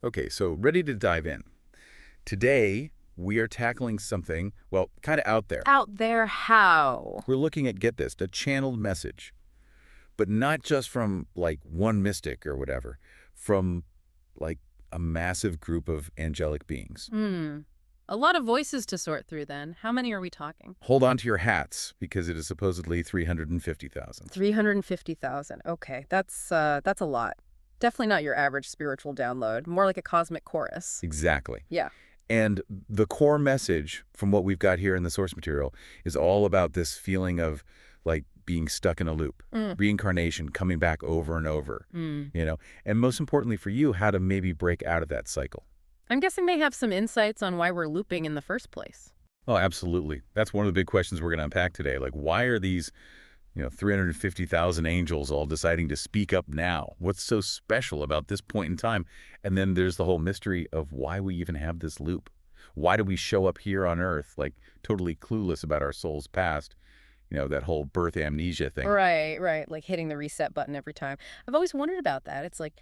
Okay, so ready to dive in. Today, we are tackling something, well, kind of out there. Out there, how? We're looking at, get this, a channeled message, but not just from like one mystic or whatever, from like a massive group of angelic beings. Hmm. A lot of voices to sort through then. How many are we talking? Hold on to your hats because it is supposedly 350,000. 350,000. Okay, that's a lot. Definitely not your average spiritual download. More like a cosmic chorus. Exactly. Yeah. And the core message from what we've got here in the source material is all about this feeling of like being stuck in a loop, Mm. reincarnation, coming back over and over, Mm. and most importantly for you, how to maybe break out of that cycle. I'm guessing they have some insights on why we're looping in the first place. Oh, absolutely. That's one of the big questions we're going to unpack today. Like, why are these, 350,000 angels all deciding to speak up now? What's so special about this point in time? And then there's the whole mystery of why we even have this loop. Why do we show up here on Earth, like, totally clueless about our soul's past? That whole birth amnesia thing. Right, right. Like hitting the reset button every time. I've always wondered about that. It's like,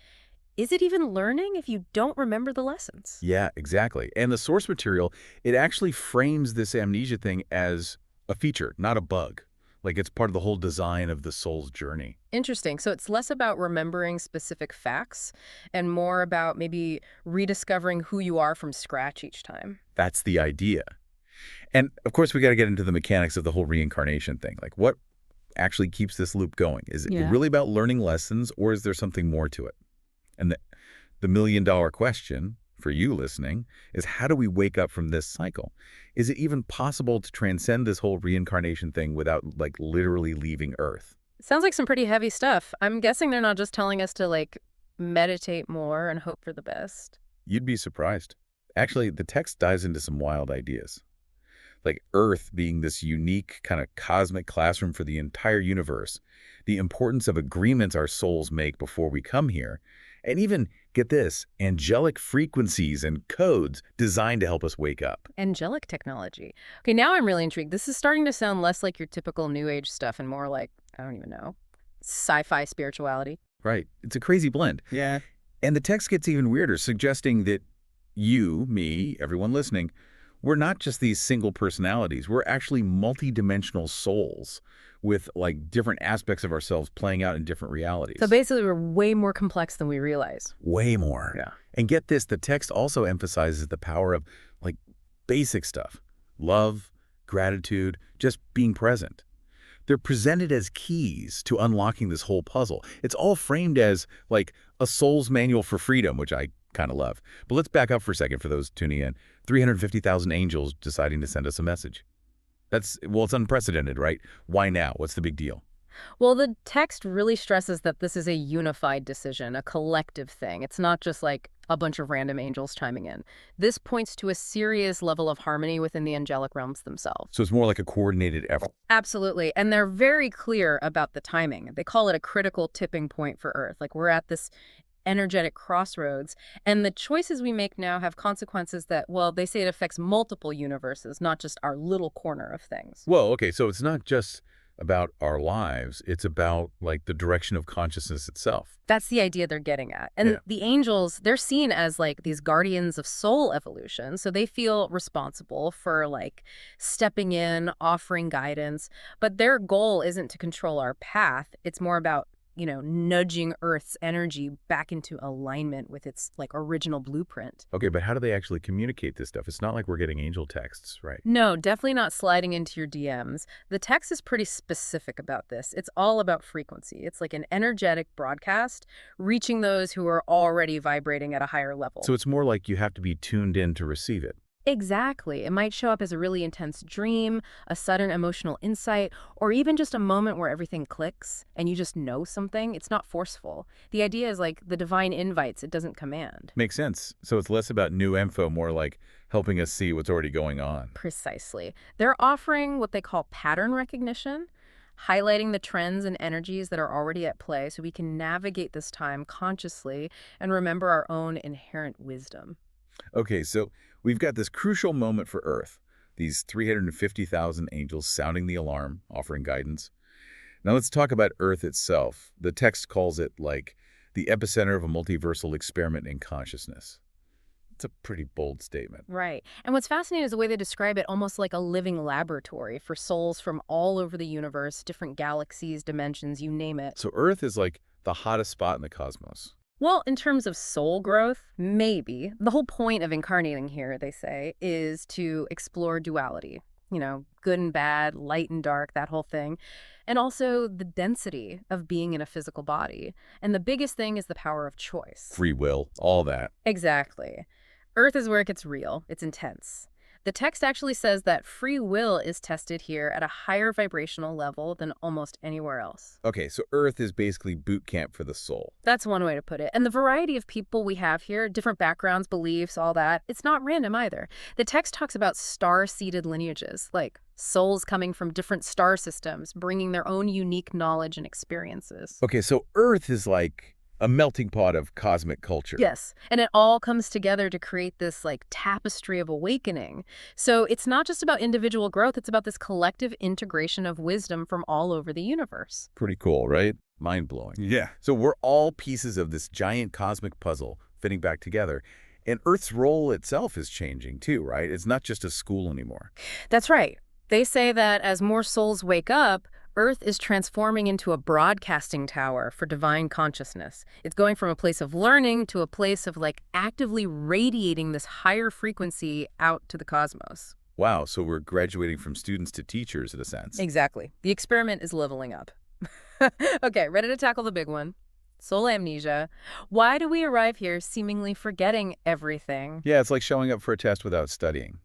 is it even learning if you don't remember the lessons? Yeah, exactly. And the source material, it actually frames this amnesia thing as a feature, not a bug. Like it's part of the whole design of the soul's journey. Interesting. So it's less about remembering specific facts and more about maybe rediscovering who you are from scratch each time. That's the idea. And of course, we got to get into the mechanics of the whole reincarnation thing. Like what actually keeps this loop going? Is it Yeah. really about learning lessons or is there something more to it? And the million-dollar question for you listening is how do we wake up from this cycle? Is it even possible to transcend this whole reincarnation thing without like literally leaving Earth? Sounds like some pretty heavy stuff. I'm guessing they're not just telling us to like meditate more and hope for the best. You'd be surprised. Actually, the text dives into some wild ideas. Like Earth being this unique kind of cosmic classroom for the entire universe, the importance of agreements our souls make before we come here, and even, get this, angelic frequencies and codes designed to help us wake up. Angelic technology. Okay, now I'm really intrigued. This is starting to sound less like your typical New Age stuff and more like, I don't even know, sci-fi spirituality. Right. It's a crazy blend. Yeah. And the text gets even weirder, suggesting that you, me, everyone listening, we're not just these single personalities. We're actually multidimensional souls with like different aspects of ourselves playing out in different realities. So basically, we're way more complex than we realize. Way more. Yeah. And get this, the text also emphasizes the power of like basic stuff, love, gratitude, just being present. They're presented as keys to unlocking this whole puzzle. It's all framed as like a soul's manual for freedom, which I kind of love. But let's back up for a second for those tuning in. 350,000 angels deciding to send us a message. Well, it's unprecedented, right? Why now? What's the big deal? Well, the text really stresses that this is a unified decision, a collective thing. It's not just like a bunch of random angels chiming in. This points to a serious level of harmony within the angelic realms themselves. So it's more like a coordinated effort. Absolutely. And they're very clear about the timing. They call it a critical tipping point for Earth. Like we're at this energetic crossroads. And the choices we make now have consequences that, well, they say it affects multiple universes, not just our little corner of things. Well, okay, so it's not just about our lives. It's about like the direction of consciousness itself. That's the idea they're getting at. And Yeah. the angels, they're seen as like these guardians of soul evolution. So they feel responsible for like stepping in, offering guidance. But their goal isn't to control our path. It's more about, nudging Earth's energy back into alignment with its like original blueprint. Okay, but how do they actually communicate this stuff? It's not like we're getting angel texts, right? No, definitely not sliding into your DMs. The text is pretty specific about this. It's all about frequency. It's like an energetic broadcast reaching those who are already vibrating at a higher level. So it's more like you have to be tuned in to receive it. Exactly. It might show up as a really intense dream, a sudden emotional insight, or even just a moment where everything clicks and you just know something. It's not forceful. The idea is like the divine invites, it doesn't command. Makes sense. So it's less about new info, more like helping us see what's already going on. Precisely. They're offering what they call pattern recognition, highlighting the trends and energies that are already at play so we can navigate this time consciously and remember our own inherent wisdom. Okay, so we've got this crucial moment for Earth. These 350,000 angels sounding the alarm, offering guidance. Now let's talk about Earth itself. The text calls it like the epicenter of a multiversal experiment in consciousness. It's a pretty bold statement. Right. And what's fascinating is the way they describe it almost like a living laboratory for souls from all over the universe, different galaxies, dimensions, you name it. So Earth is like the hottest spot in the cosmos. Well, in terms of soul growth, maybe. The whole point of incarnating here, they say, is to explore duality. Good and bad, light and dark, that whole thing. And also the density of being in a physical body. And the biggest thing is the power of choice. Free will, all that. Exactly. Earth is where it gets real. It's intense. The text actually says that free will is tested here at a higher vibrational level than almost anywhere else. Okay, so Earth is basically boot camp for the soul. That's one way to put it. And the variety of people we have here, different backgrounds, beliefs, all that, it's not random either. The text talks about star-seeded lineages, like souls coming from different star systems, bringing their own unique knowledge and experiences. Okay, so Earth is like a melting pot of cosmic culture. Yes, and it all comes together to create this tapestry of awakening. So it's not just about individual growth, it's about this collective integration of wisdom from all over the universe. Pretty cool, right? Mind-blowing. Yeah. So we're all pieces of this giant cosmic puzzle fitting back together. And Earth's role itself is changing too, right? It's not just a school anymore. That's right. They say that as more souls wake up, Earth is transforming into a broadcasting tower for divine consciousness. It's going from a place of learning to a place of actively radiating this higher frequency out to the cosmos. Wow, so we're graduating from students to teachers in a sense. Exactly. The experiment is leveling up. Okay, ready to tackle the big one. Soul amnesia. Why do we arrive here seemingly forgetting everything? Yeah, it's like showing up for a test without studying.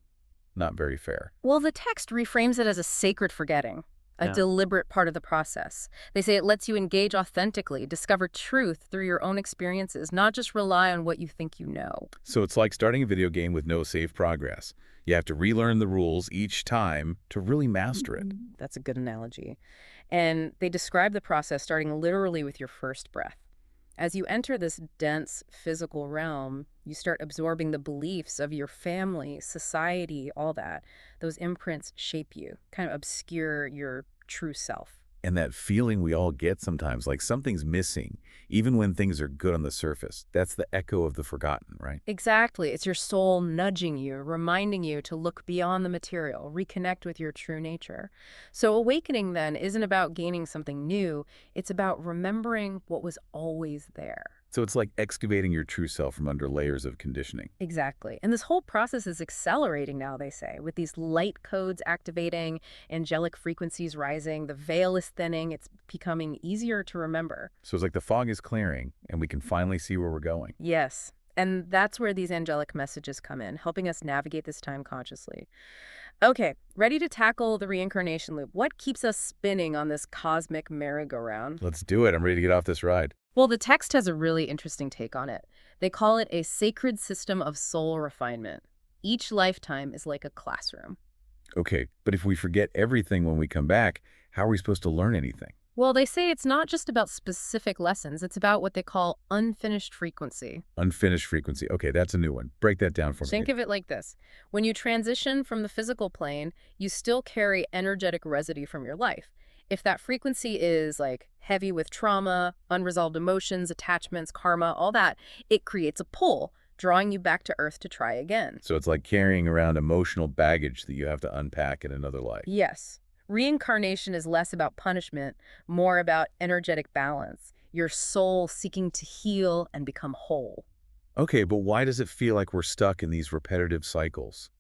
Not very fair. Well, the text reframes it as a sacred forgetting. A deliberate part of the process. They say it lets you engage authentically, discover truth through your own experiences, not just rely on what you think you know. So it's like starting a video game with no save progress. You have to relearn the rules each time to really master it. That's a good analogy. And they describe the process starting literally with your first breath. As you enter this dense physical realm, you start absorbing the beliefs of your family, society, all that. Those imprints shape you, kind of obscure your true self. And that feeling we all get sometimes, like something's missing, even when things are good on the surface. That's the echo of the forgotten, right? Exactly. It's your soul nudging you, reminding you to look beyond the material, reconnect with your true nature. So awakening then isn't about gaining something new. It's about remembering what was always there. So it's like excavating your true self from under layers of conditioning. Exactly. And this whole process is accelerating now, they say, with these light codes activating, angelic frequencies rising, the veil is thinning, it's becoming easier to remember. So it's like the fog is clearing, and we can finally see where we're going. Yes. And that's where these angelic messages come in, helping us navigate this time consciously. Okay, ready to tackle the reincarnation loop. What keeps us spinning on this cosmic merry-go-round? Let's do it. I'm ready to get off this ride. Well, the text has a really interesting take on it. They call it a sacred system of soul refinement. Each lifetime is like a classroom. Okay, but if we forget everything when we come back, how are we supposed to learn anything? Well, they say it's not just about specific lessons. It's about what they call unfinished frequency. Unfinished frequency. Okay, that's a new one. Break that down for me. Think of it like this. When you transition from the physical plane, you still carry energetic residue from your life. If that frequency is heavy with trauma, unresolved emotions, attachments, karma, all that, it creates a pull, drawing you back to Earth to try again. So it's like carrying around emotional baggage that you have to unpack in another life. Yes. Reincarnation is less about punishment, more about energetic balance, your soul seeking to heal and become whole. Okay, but why does it feel like we're stuck in these repetitive cycles?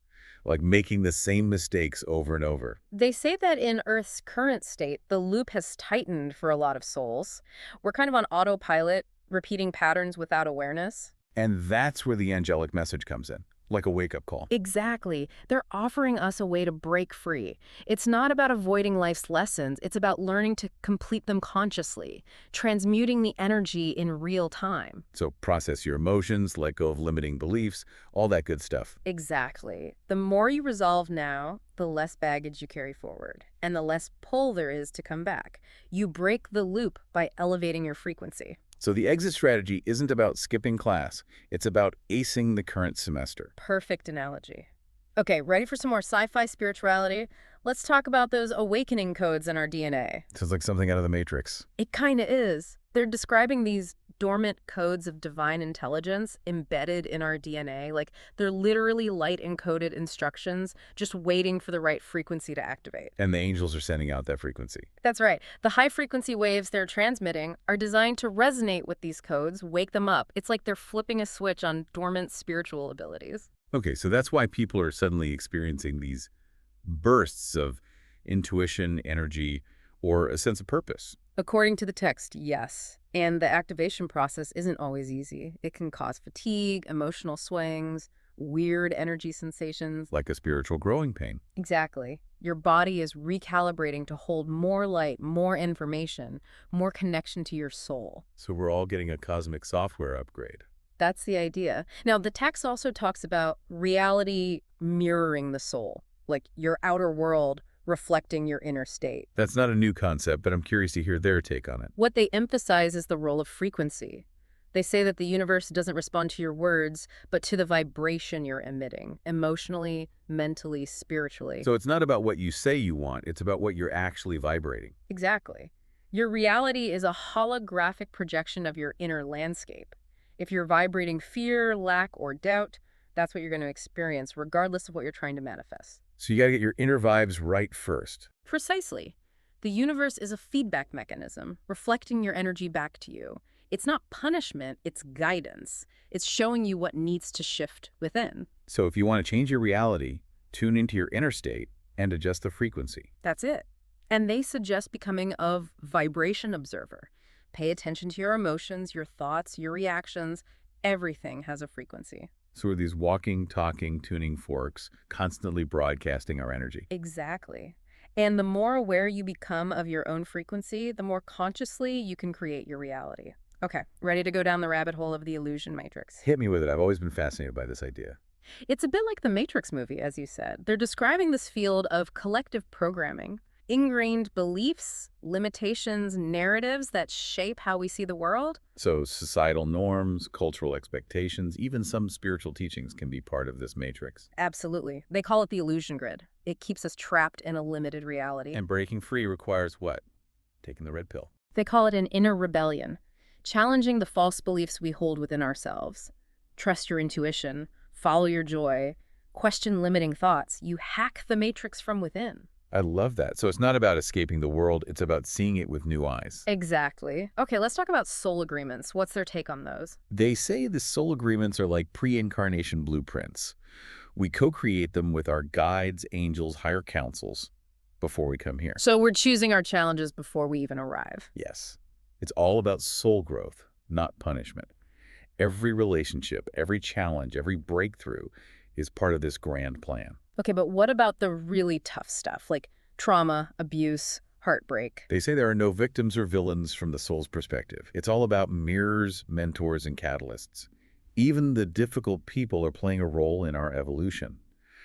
Like making the same mistakes over and over? They say that in Earth's current state, the loop has tightened for a lot of souls. We're kind of on autopilot, repeating patterns without awareness. And that's where the angelic message comes in, like a wake-up call. Exactly. They're offering us a way to break free. It's not about avoiding life's lessons. It's about learning to complete them consciously, transmuting the energy in real time. So process your emotions, let go of limiting beliefs, all that good stuff. Exactly. The more you resolve now, the less baggage you carry forward, and the less pull there is to come back. You break the loop by elevating your frequency. So the exit strategy isn't about skipping class. It's about acing the current semester. Perfect analogy. Okay, ready for some more sci-fi spirituality? Let's talk about those awakening codes in our DNA. Sounds like something out of the Matrix. It kind of is. They're describing these dormant codes of divine intelligence embedded in our DNA. Like, they're literally light-encoded instructions just waiting for the right frequency to activate. And the angels are sending out that frequency. That's right. The high-frequency waves they're transmitting are designed to resonate with these codes, wake them up. It's like they're flipping a switch on dormant spiritual abilities. Okay, so that's why people are suddenly experiencing these bursts of intuition, energy, or a sense of purpose. According to the text, yes. And the activation process isn't always easy. It can cause fatigue, emotional swings, weird energy sensations. Like a spiritual growing pain. Exactly. Your body is recalibrating to hold more light, more information, more connection to your soul. So we're all getting a cosmic software upgrade. That's the idea. Now, the text also talks about reality mirroring the soul, like your outer world reflecting your inner state. That's not a new concept, but I'm curious to hear their take on it. What they emphasize is the role of frequency. They say that the universe doesn't respond to your words, but to the vibration you're emitting, emotionally, mentally, spiritually. So it's not about what you say you want, it's about what you're actually vibrating. Exactly. Your reality is a holographic projection of your inner landscape. If you're vibrating fear, lack, or doubt, that's what you're going to experience, regardless of what you're trying to manifest. So you gotta get your inner vibes right first. Precisely. The universe is a feedback mechanism, reflecting your energy back to you. It's not punishment, it's guidance. It's showing you what needs to shift within. So if you want to change your reality, tune into your inner state and adjust the frequency. That's it. And they suggest becoming a vibration observer. Pay attention to your emotions, your thoughts, your reactions. Everything has a frequency. So we're these walking, talking, tuning forks, constantly broadcasting our energy. Exactly. And the more aware you become of your own frequency, the more consciously you can create your reality. Okay, ready to go down the rabbit hole of the illusion matrix? Hit me with it. I've always been fascinated by this idea. It's a bit like the Matrix movie, as you said. They're describing this field of collective programming, ingrained beliefs, limitations, narratives that shape how we see the world. So societal norms, cultural expectations, even some spiritual teachings can be part of this matrix. Absolutely. They call it the illusion grid. It keeps us trapped in a limited reality. And breaking free requires what? Taking the red pill. They call it an inner rebellion, challenging the false beliefs we hold within ourselves. Trust your intuition, follow your joy, question limiting thoughts. You hack the matrix from within. I love that. So it's not about escaping the world, it's about seeing it with new eyes. Exactly. Okay, let's talk about soul agreements. What's their take on those? They say the soul agreements are like pre-incarnation blueprints. We co-create them with our guides, angels, higher councils before we come here. So we're choosing our challenges before we even arrive. Yes. It's all about soul growth, not punishment. Every relationship, every challenge, every breakthrough is part of this grand plan. Okay, but what about the really tough stuff, like trauma, abuse, heartbreak? They say there are no victims or villains from the soul's perspective. It's all about mirrors, mentors, and catalysts. Even the difficult people are playing a role in our evolution.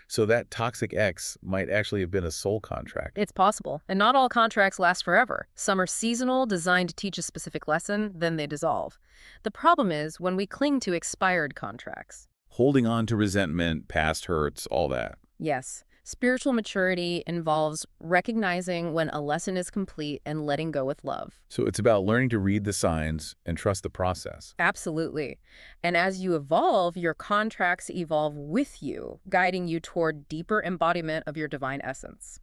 So that toxic ex might actually have been a soul contract. It's possible. And not all contracts last forever. Some are seasonal, designed to teach a specific lesson, then they dissolve. The problem is when we cling to expired contracts. Holding on to resentment, past hurts, all that. Yes. Spiritual maturity involves recognizing when a lesson is complete and letting go with love. So it's about learning to read the signs and trust the process. Absolutely. And as you evolve, your contracts evolve with you, guiding you toward deeper embodiment of your divine essence.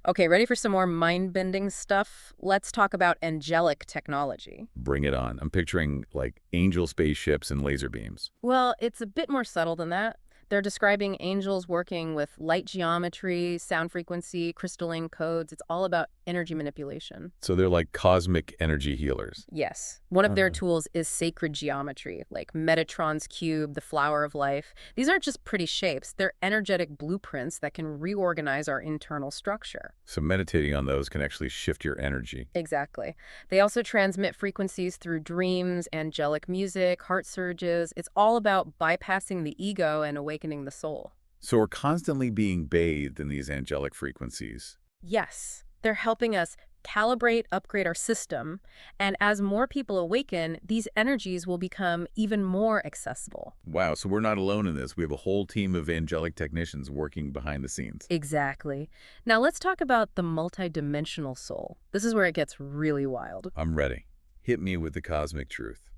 Okay, ready for some more mind-bending stuff? Let's talk about angelic technology. Bring it on. I'm picturing like angel spaceships and laser beams. Well, it's a bit more subtle than that. They're describing angels working with light geometry, sound frequency, crystalline codes. It's all about energy manipulation. So they're like cosmic energy healers. Yes. One of their tools is sacred geometry, like Metatron's cube, the flower of life. These aren't just pretty shapes. They're energetic blueprints that can reorganize our internal structure. So meditating on those can actually shift your energy. Exactly. They also transmit frequencies through dreams, angelic music, heart surges. It's all about bypassing the ego and awakening the soul. So we're constantly being bathed in these angelic frequencies. Yes. They're helping us calibrate, upgrade our system, and as more people awaken, these energies will become even more accessible. Wow, so we're not alone in this. We have a whole team of angelic technicians working behind the scenes. Exactly. Now let's talk about the multidimensional soul. This is where it gets really wild. I'm ready. Hit me with the cosmic truth.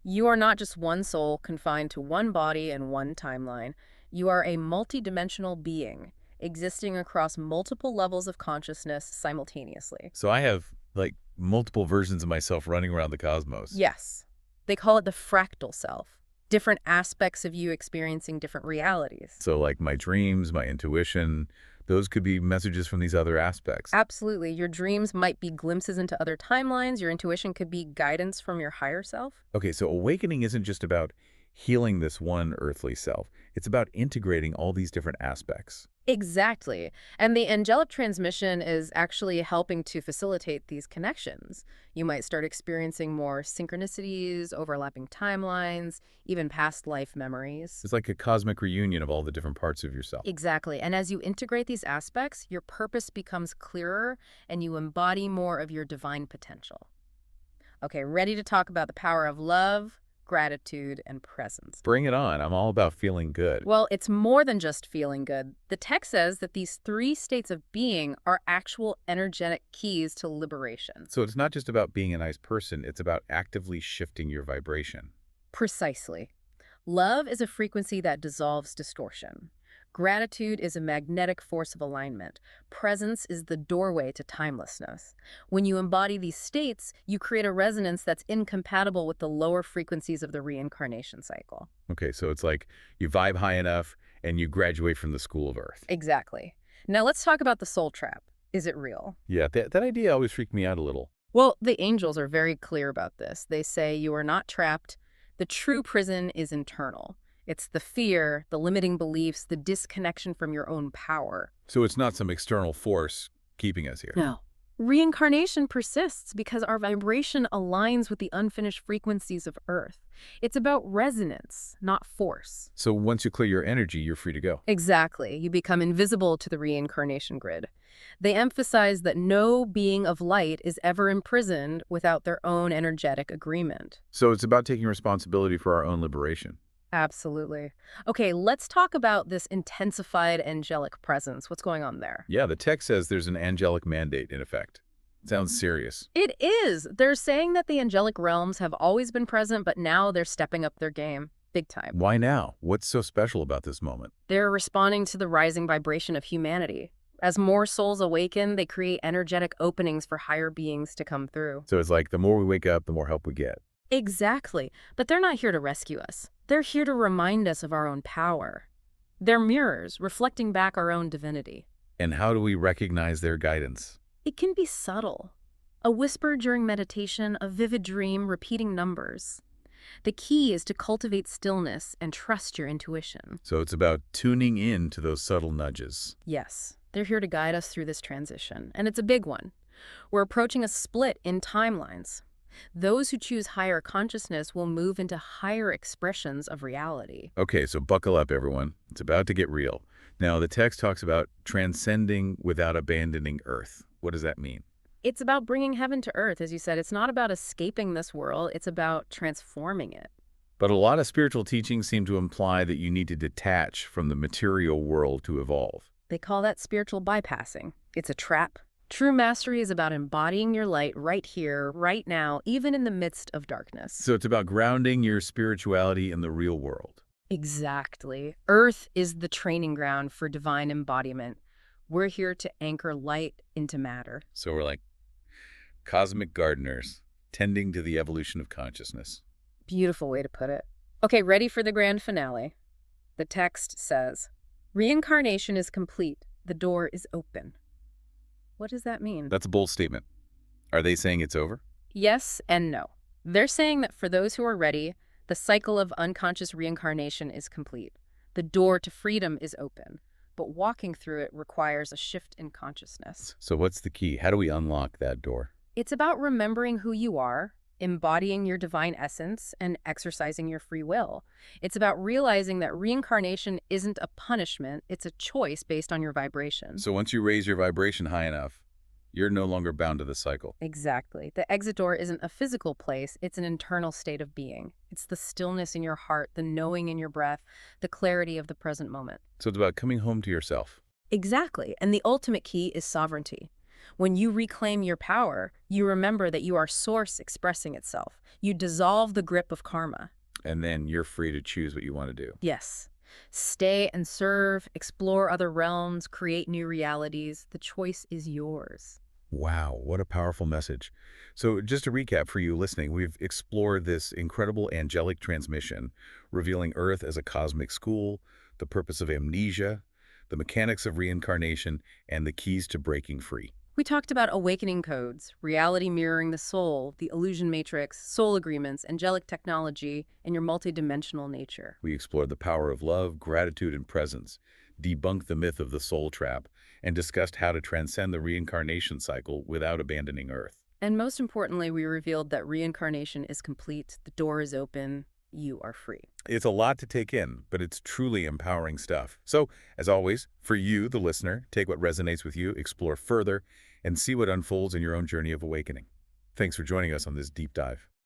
You are not just one soul confined to one body and one timeline. You are a multidimensional being existing across multiple levels of consciousness simultaneously. So I have, like, multiple versions of myself running around the cosmos. Yes. They call it the fractal self. Different aspects of you experiencing different realities. So, like, my dreams, my intuition, those could be messages from these other aspects. Absolutely. Your dreams might be glimpses into other timelines. Your intuition could be guidance from your higher self. Okay, so awakening isn't just about healing this one earthly self. It's about integrating all these different aspects. Exactly. And the angelic transmission is actually helping to facilitate these connections. You might start experiencing more synchronicities, overlapping timelines, even past life memories. It's like a cosmic reunion of all the different parts of yourself. Exactly. And as you integrate these aspects, your purpose becomes clearer and you embody more of your divine potential. Okay, ready to talk about the power of love, gratitude, and presence. Bring it on. I'm all about feeling good. Well, it's more than just feeling good. The text says that these three states of being are actual energetic keys to liberation. So it's not just about being a nice person. It's about actively shifting your vibration. Precisely. Love is a frequency that dissolves distortion. Gratitude is a magnetic force of alignment. Presence is the doorway to timelessness. When you embody these states, you create a resonance that's incompatible with the lower frequencies of the reincarnation cycle. Okay, so it's like you vibe high enough and you graduate from the school of Earth. Exactly. Now let's talk about the soul trap. Is it real? Yeah, that idea always freaked me out a little. Well, the angels are very clear about this. They say you are not trapped. The true prison is internal. It's the fear, the limiting beliefs, the disconnection from your own power. So it's not some external force keeping us here. No. Reincarnation persists because our vibration aligns with the unfinished frequencies of Earth. It's about resonance, not force. So once you clear your energy, you're free to go. Exactly. You become invisible to the reincarnation grid. They emphasize that no being of light is ever imprisoned without their own energetic agreement. So it's about taking responsibility for our own liberation. Absolutely. Okay, let's talk about this intensified angelic presence. What's going on there? Yeah, the text says there's an angelic mandate in effect. Sounds serious. It is. They're saying that the angelic realms have always been present, but now they're stepping up their game. Big time. Why now? What's so special about this moment? They're responding to the rising vibration of humanity. As more souls awaken, they create energetic openings for higher beings to come through. So it's like the more we wake up, the more help we get. Exactly. But they're not here to rescue us. They're here to remind us of our own power. They're mirrors, reflecting back our own divinity. And how do we recognize their guidance? It can be subtle. A whisper during meditation, a vivid dream, repeating numbers. The key is to cultivate stillness and trust your intuition. So it's about tuning in to those subtle nudges. Yes, they're here to guide us through this transition, and it's a big one. We're approaching a split in timelines. Those who choose higher consciousness will move into higher expressions of reality. Okay, so buckle up, everyone. It's about to get real. Now, the text talks about transcending without abandoning Earth. What does that mean? It's about bringing heaven to earth, as you said. It's not about escaping this world. It's about transforming it. But a lot of spiritual teachings seem to imply that you need to detach from the material world to evolve. They call that spiritual bypassing. It's a trap. True mastery is about embodying your light right here, right now, even in the midst of darkness. So it's about grounding your spirituality in the real world. Exactly. Earth is the training ground for divine embodiment. We're here to anchor light into matter. So we're like cosmic gardeners, tending to the evolution of consciousness. Beautiful way to put it. Okay, ready for the grand finale. The text says, "Reincarnation is complete. The door is open." What does that mean? That's a bold statement. Are they saying it's over? Yes and no. They're saying that for those who are ready, the cycle of unconscious reincarnation is complete. The door to freedom is open, but walking through it requires a shift in consciousness. So what's the key? How do we unlock that door? It's about remembering who you are, embodying your divine essence, and exercising your free will. It's about realizing that reincarnation isn't a punishment, it's a choice based on your vibration. So once you raise your vibration high enough, you're no longer bound to the cycle. Exactly. The exit door isn't a physical place, it's an internal state of being. It's the stillness in your heart, the knowing in your breath, the clarity of the present moment. So it's about coming home to yourself. Exactly. And the ultimate key is sovereignty. When you reclaim your power, you remember that you are source expressing itself. You dissolve the grip of karma. And then you're free to choose what you want to do. Yes. Stay and serve, explore other realms, create new realities. The choice is yours. Wow, what a powerful message. So just to recap for you listening, we've explored this incredible angelic transmission, revealing Earth as a cosmic school, the purpose of amnesia, the mechanics of reincarnation, and the keys to breaking free. We talked about awakening codes, reality mirroring the soul, the illusion matrix, soul agreements, angelic technology, and your multidimensional nature. We explored the power of love, gratitude, and presence, debunked the myth of the soul trap, and discussed how to transcend the reincarnation cycle without abandoning Earth. And most importantly, we revealed that reincarnation is complete, the door is open, you are free. It's a lot to take in, but it's truly empowering stuff. So, as always, for you, the listener, take what resonates with you, explore further, and see what unfolds in your own journey of awakening. Thanks for joining us on this deep dive.